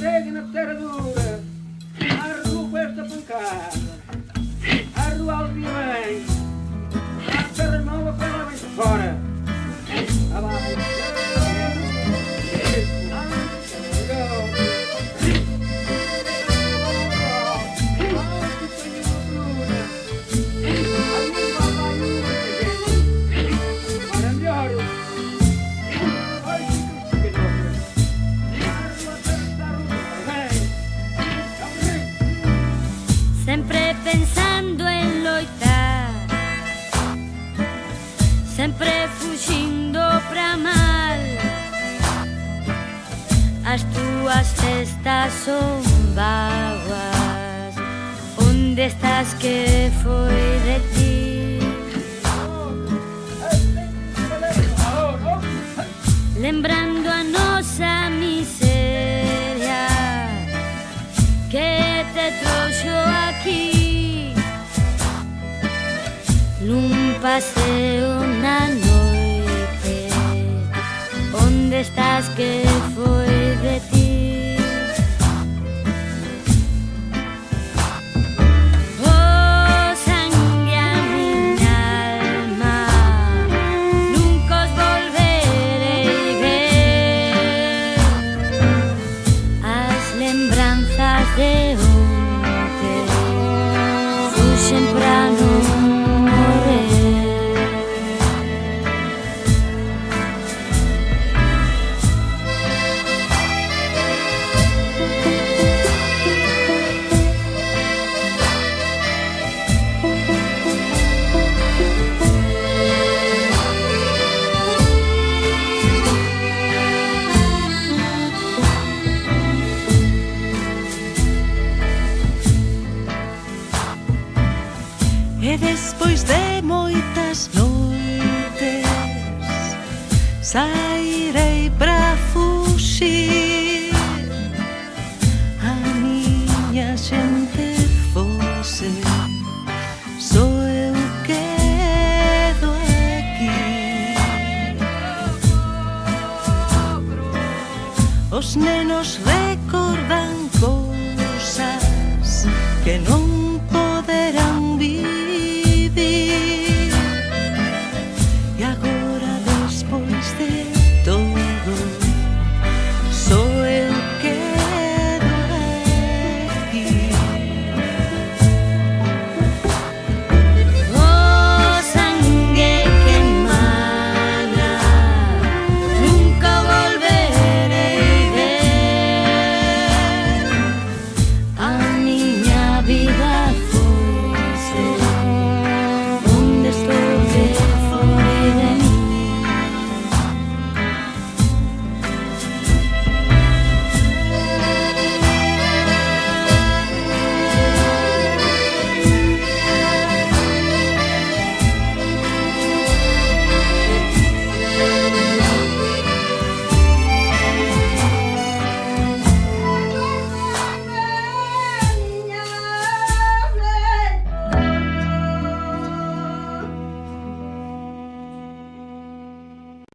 chegue na terra dura, arrua com esta pancada, arrua alvia bem, a terra nova para lá vem fora. Abaixo. Sempre pensando en loitar, sempre fuxindo pra mal. As túas festas son vaguas. Onde estás que foi de ti? Lembrando a nosa miseria que te trouxo aquí nun paseo na noite. Onde estás que foi de ti? Oh, sangue a miña alma, nunca os volverei ver. As lembranzas de onte fuxen pra non morrer. E despois de moitas noites sairei pra fuxir. A miña xente fose, só eu quedo aquí. Os nenos recordan cousas que non